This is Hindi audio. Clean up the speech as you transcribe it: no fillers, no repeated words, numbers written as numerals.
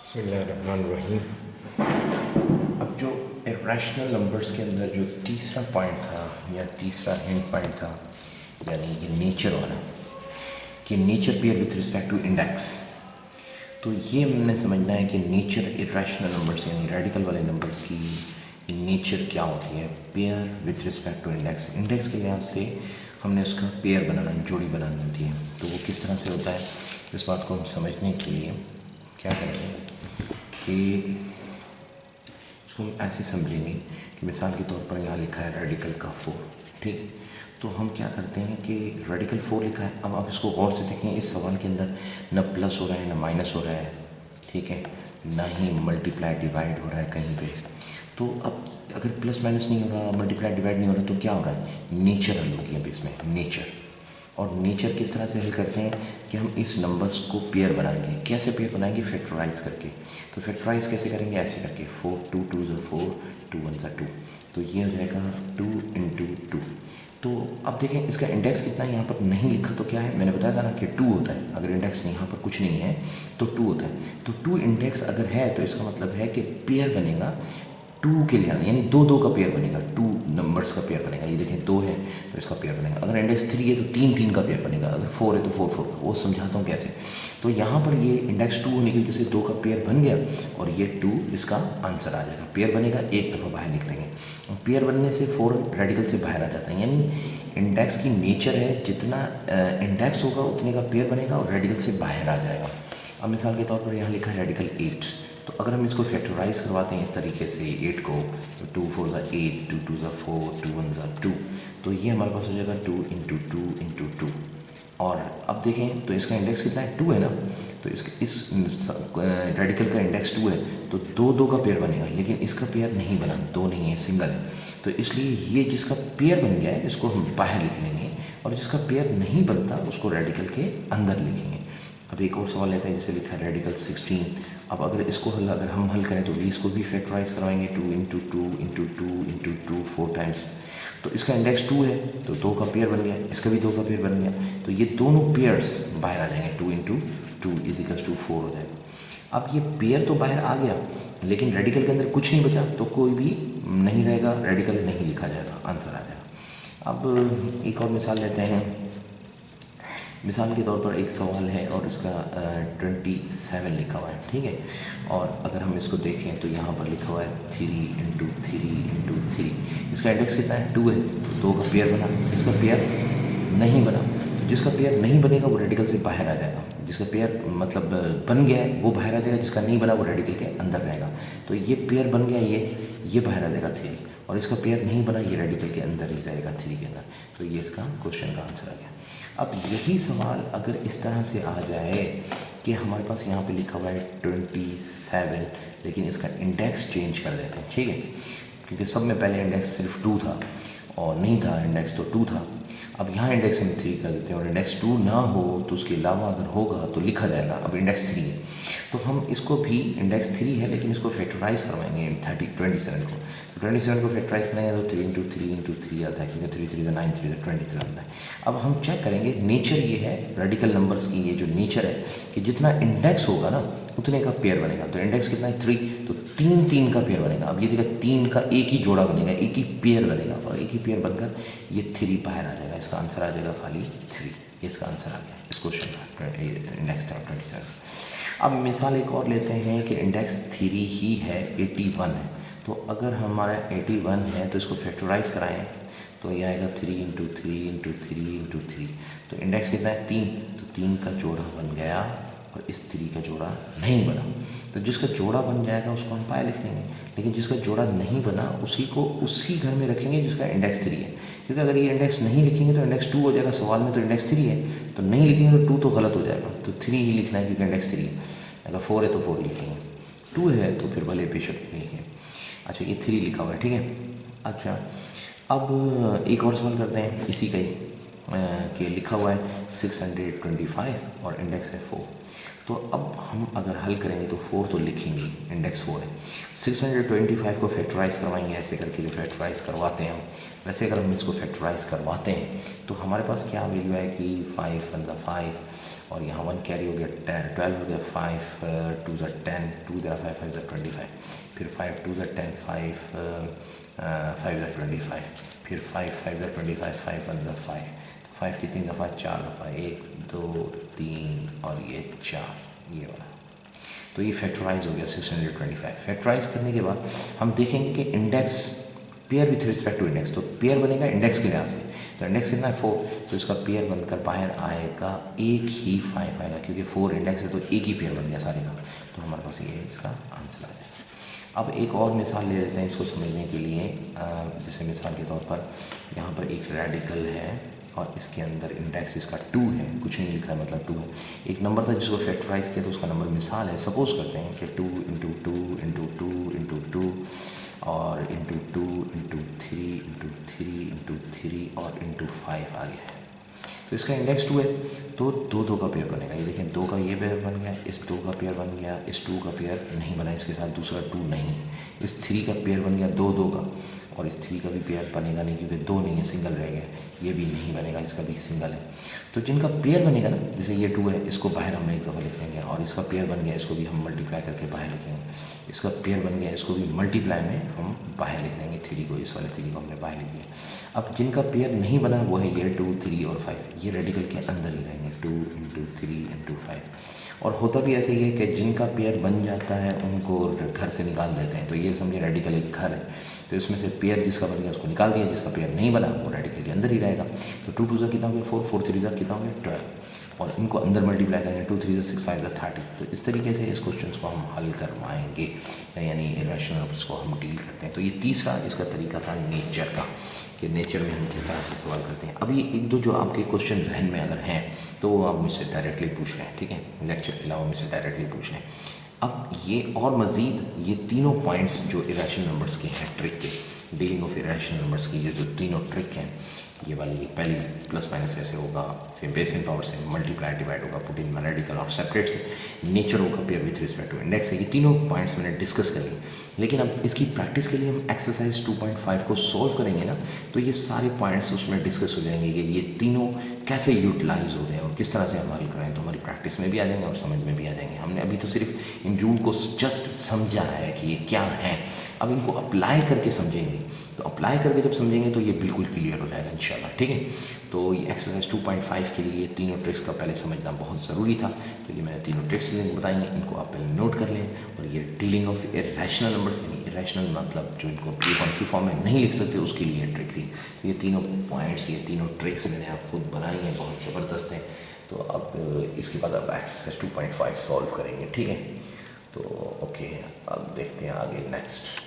बिस्मिल्लाहिर्रहमानिर्रहीम। अब जो इरेशनल नंबर्स के अंदर जो तीसरा पॉइंट था या तीसरा एंड पॉइंट था, यानी कि नेचर वाला, कि nature pair with respect to index, तो ये हमने समझना है कि नेचर इरेशनल नंबर्स यानी रेडिकल वाले नंबर्स की नेचर क्या होती है, pair with respect to index. Index के लिहाज से हमने उसका पेयर बनाना, जोड़ी बनानी होती है, तो वो किस तरह से होता है, इस बात को हम समझने के लिए क्या करेंगे कि इसको हम ऐसे समझेंगे कि मिसाल के तौर पर यहाँ लिखा है रेडिकल का 4, ठीक। तो हम क्या करते हैं कि रेडिकल 4 लिखा है। अब आप इसको गौर से देखें, इस सवाल के अंदर न प्लस हो रहा है न माइनस हो रहा है, ठीक है, ना ही मल्टीप्लाई डिवाइड हो रहा है कहीं पे। तो अब अगर प्लस माइनस नहीं हो रहा, मल्टीप्लाई डिवाइड नहीं हो रहा, तो क्या हो रहा है, नेचर हल होगी अब इसमें, नेचर। और नेचर किस तरह से हल करते हैं कि हम इस नंबर्स को पेयर बनाएंगे। कैसे पेयर बनाएंगे, फैक्टराइज करके। तो फैक्टराइज कैसे करेंगे, ऐसे करके 4 2 2 4 2 1 2, तो ये हो जाएगा 2 × 2। तो अब देखें इसका इंडेक्स कितना है, यहाँ पर नहीं लिखा तो क्या है, मैंने बताया था ना कि 2 होता है। अगर इंडेक्स नहीं, यहाँ पर कुछ नहीं है तो 2 होता है। तो 2 इंडेक्स अगर है तो इसका मतलब है कि पेयर बनेगा 2 के लिए, यानी 2 2 का पेयर बनेगा, 2 नंबर्स का पेयर बनेगा। ये देखें 2 है तो इसका पेयर बनेगा। अगर इंडेक्स 3 है तो 3 3 का पेयर बनेगा। अगर 4 है तो 4 4 का। वो समझाता हूँ कैसे। तो यहाँ पर ये इंडेक्स 2 होने की वजह से 2 का पेयर बन गया और ये 2 इसका आंसर आ जाएगा। पेयर बनेगा, एक दफ़ा बाहर लिख देंगे। पेयर बनने से फ़ौरन रेडिकल से बाहर आ जाता है, यानी इंडेक्स की नेचर है जितना इंडेक्स होगा उतने का पेयर बनेगा और रेडिकल से बाहर आ जाएगा। अब मिसाल के तौर पर यहाँ लिखा है रेडिकल 8, तो अगर हम इसको फैक्टराइज करवाते हैं इस तरीके से 8 को, तो 2 4 8, 2 2 4, 2 1 2, तो ये हमारे पास हो जाएगा 2 × 2 × 2। और अब देखें तो इसका इंडेक्स कितना है, 2 है ना, तो इस रेडिकल का इंडेक्स 2 है, तो 2 2 का पेयर बनेगा, लेकिन इसका पेयर नहीं बना, 2 नहीं है, सिंगल है। तो इसलिए ये जिसका पेयर बन गया है इसको हम बाहर लिख लेंगे और जिसका पेयर नहीं बनता उसको रेडिकल के अंदर लिखेंगे। अब एक और सवाल लेते हैं, जैसे लिखा है रेडिकल 16। अब अगर इसको अगर हम हल करें तो भी इसको भी फैक्टराइज करवाएंगे, 2 × 2 × 2 × 2 4 टाइम्स। तो इसका इंडेक्स 2 है तो 2 का पेयर बन गया, इसका भी 2 का पेयर बन गया, तो ये दोनों पेयर्स बाहर आ जाएंगे। 2 × 2 = 4 हो जाएगा। अब ये पेयर तो बाहर आ गया, लेकिन रेडिकल के अंदर कुछ नहीं बचा, तो कोई भी नहीं रहेगा, रेडिकल नहीं लिखा जाएगा, आंसर आ जाएगा। अब एक और मिसाल लेते हैं। मिसाल के तौर पर एक सवाल है और उसका 27 लिखा हुआ है, ठीक है। और अगर हम इसको देखें तो यहाँ पर लिखा हुआ है 3 × 3 × 3। इसका इंडेक्स कितना है, 2 है, तो 2 का पेयर बना, इसका पेयर नहीं बना। तो जिसका पेयर नहीं बनेगा वो रेडिकल से बाहर आ जाएगा। जिसका पेयर मतलब बन गया है वो बाहर आ जाएगा, जिसका नहीं बना वो रेडिकल के अंदर रहेगा। तो ये पेयर बन गया, ये बाहर आ जाएगा 3, और इसका पेयर नहीं बना, ये रेडिकल के अंदर ही रहेगा 3 के अंदर। तो ये इसका क्वेश्चन का आंसर आ गया। अब यही सवाल अगर इस तरह से आ जाए कि हमारे पास यहाँ पे लिखा हुआ है 27, लेकिन इसका इंडेक्स चेंज कर देते हैं, ठीक है, क्योंकि सब में पहले इंडेक्स सिर्फ 2 था और नहीं था इंडेक्स, तो 2 था। अब यहाँ इंडेक्स हम 3 कर देते हैं, और इंडेक्स 2 ना हो तो उसके अलावा अगर होगा तो लिखा जाएगा। अब इंडेक्स 3 है तो हम इसको भी, इंडेक्स 3 है लेकिन इसको फैक्टराइज करवाएंगे 27 को। तो 27 को फैक्टराइज करेंगे तो 3 × 3 × 3 आता है, क्योंकि 3 3 9 3 27 आता है। अब हम चेक करेंगे, नेचर ये है रेडिकल नंबर्स की, ये जो नेचर है कि जितना इंडेक्स होगा ना उतने का पेयर बनेगा। तो इंडेक्स कितना है, 3, तो 3 3 का पेयर बनेगा। अब ये देखा 3 का एक ही जोड़ा बनेगा, एक ही पेयर बनेगा, और एक ही पेयर बनकर ये 3 बाहर आ जाएगा। इसका आंसर आ जाएगा खाली 3। इसका आंसर आ गया इस क्वेश्चन का, इंडेक्स था 27। अब मिसाल एक और लेते हैं कि इंडेक्स 3 ही है, 81 है। तो अगर हमारा 81 है तो इसको फैक्टराइज कराएं तो ये आएगा 3 × 3 × 3 × 3। तो इंडेक्स कितना है, 3, तो 3 का जोड़ा बन गया और इस 3 का जोड़ा नहीं बना। तो जिसका जोड़ा बन जाएगा उसको हम पाया लिख देंगे, लेकिन जिसका जोड़ा नहीं बना उसी को उसी घर में रखेंगे जिसका इंडेक्स 3 है। क्योंकि अगर ये इंडेक्स नहीं लिखेंगे तो इंडेक्स 2 हो जाएगा, सवाल में तो इंडेक्स 3 है, तो नहीं लिखेंगे तो 2 तो गलत हो जाएगा। तो 3 ही लिखना है क्योंकि इंडेक्स 3 है। अगर 4 है तो 4 लिखेंगे, 2 है तो फिर भले बेशक लिखें। अच्छा, ये 3 लिखा हुआ है, ठीक है। अच्छा, अब एक और सवाल करते हैं इसी का ही, कि लिखा हुआ है 625 और इंडेक्स है 4। तो अब हम अगर हल करेंगे तो 4 तो लिखेंगे, इंडेक्स 4 है। 625 को फैक्टराइज करवाएंगे, ऐसे करके जो फैक्टराइज करवाते हैं हम, वैसे अगर हम इसको फैक्टराइज करवाते हैं तो हमारे पास क्या वैल्यू है कि 5 × 5 और यहाँ 1 कैरी हो गया, 12 हो गया, 5 2 ज़ा 10, 2 ज़रा 5 5 ज़ा 25, फिर 5 2 ज़ा 10, 5 5 ज़ा 25, फिर 5 5 ज़ा 25, 5 1 ज़ा 5, 5 कितनी दफ़ा, 4 दफ़ा, 1 2 3 और ये 4, ये वाला। तो ये फैक्टराइज हो गया 625। फैक्टराइज करने के बाद हम देखेंगे कि index pair with respect to index, तो पेयर बनेगा इंडेक्स के लिहाज से, तो इंडेक्स कितना है 4, तो इसका पेयर बनकर बाहर आएगा एक ही 5 आएगा, क्योंकि 4 इंडेक्स है तो एक ही पेयर बन गया सारे का, तो हमारे पास ये इसका आंसर आ जाएगा। अब एक और मिसाल ले लेते हैं इसको समझने के लिए, जैसे मिसाल के तौर पर यहाँ पर एक रेडिकल है और इसके अंदर इंडेक्स इसका 2 है, कुछ नहीं लिखा है मतलब 2 है। एक नंबर था जिसको फैक्टराइज किया तो उसका नंबर मिसाल है, सपोज करते हैं कि 2 इंटू 2 इंटू 2 इंटू 2 और इंटू 2 इंटू 3 इंटू 3 इंटू 3 और इंटू 5 आ गया है। तो इसका इंडेक्स 2 है तो 2 2 का पेयर बनेगा। ये देखें 2 का ये पेयर बन गया, इस 2 का पेयर बन गया, इस 2 का पेयर नहीं बना, इसके साथ दूसरा 2 नहीं, इस 3 का पेयर बन गया 2 2 का, और इस 3 का भी पेयर बनेगा नहीं क्योंकि 2 नहीं है, सिंगल रह गया, ये भी नहीं बनेगा, इसका भी सिंगल है। तो जिनका पेयर बनेगा ना, जैसे ये 2 है, इसको बाहर हम एक दफ़ा लिख लेंगे, और इसका पेयर बन गया इसको भी हम मल्टीप्लाई करके बाहर लिखेंगे, इसका पेयर बन गया इसको भी मल्टीप्लाई में हम बाहर लिख लेंगे, 3 को, इस वाले 3 को हमने बाहर लिख दिया। अब जिनका पेयर नहीं बना वो है ये 2 3 और 5, ये रेडिकल के अंदर ही रहेंगे, 2 इंटू 3 इंटू 5। और होता भी ऐसे ही है कि जिनका पेयर बन जाता है उनको घर से निकाल देते हैं, तो ये समझिए रेडिकल एक घर है, तो इसमें से पेयर जिसका बन गया उसको निकाल दिया, जिसका पेयर नहीं बना वो रेडिकल के अंदर ही रहेगा। तो 2 2 ज़ा कितना हो गया 4, 4 3 ज़ा कितना हो गया 12, और इनको अंदर मल्टीप्लाई करेंगे, 2 3 ज़ा 6 5 ज़ा 30। तो इस तरीके से इस क्वेश्चन को हम हल करवाएंगे, यानी इरेशनल नंबर्स को हम डील करते हैं। तो ये तीसरा इसका तरीका था नेचर का, कि नेचर में हम किस तरह से सवाल करते हैं। अभी एक दो जो आपके क्वेश्चन जहन में अगर हैं तो वो आप मुझसे डायरेक्टली पूछ लें, ठीक है, लेक्चर के अलावा मुझसे डायरेक्टली पूछ लें। अब ये और मज़ीद ये तीनों पॉइंट्स जो इरेशनल नंबर्स के हैं, ट्रिक के, डीलिंग ऑफ इरेशनल नंबर्स की ये जो तीनों ट्रिक हैं, ये वाली ये पहली प्लस माइनस ऐसे होगा, फिर बेस इन पावर से मल्टीप्लाई डिवाइड होगा, पुट इन रेडिकल और सेपरेट से नेचर होगा pair with respect to index है, ये तीनों पॉइंट्स मैंने डिस्कस कर लिए। लेकिन अब इसकी प्रैक्टिस के लिए हम एक्सरसाइज 2.5 को सॉल्व करेंगे ना, तो ये सारे पॉइंट्स उसमें डिस्कस हो जाएंगे कि ये तीनों कैसे यूटिलाइज हो रहे हैं और किस तरह से हम हल करें, तो हमारी प्रैक्टिस में भी आ जाएंगे और समझ में भी आ जाएंगे। हमने अभी तो सिर्फ इन रूल को जस्ट समझा है कि ये क्या है, अब इनको अप्लाई करके समझेंगे, तो अप्लाई करके जब समझेंगे तो ये बिल्कुल क्लियर हो जाएगा इंशाल्लाह, ठीक है। तो ये एक्सरसाइज 2.5 के लिए तीनों ट्रिक्स का पहले समझना बहुत ज़रूरी था, तो ये मैंने तीनों ट्रिक्स बताएंगे, इनको आप पहले नोट कर लें। और ये डीलिंग ऑफ इरेशनल नंबर्स, यानी इरेशनल मतलब जो इनको प्री फॉर्म में नहीं लिख सकते उसके लिए ट्रिक थी। तो ये तीनों पॉइंट्स, ये तीनों ट्रिक्स मैंने आप खुद बनाई हैं, बहुत ज़बरदस्त हैं। तो अब इसके बाद अब एक्सरसाइज 2.5 सॉल्व करेंगे, ठीक है। तो ओके, अब देखते हैं आगे नेक्स्ट।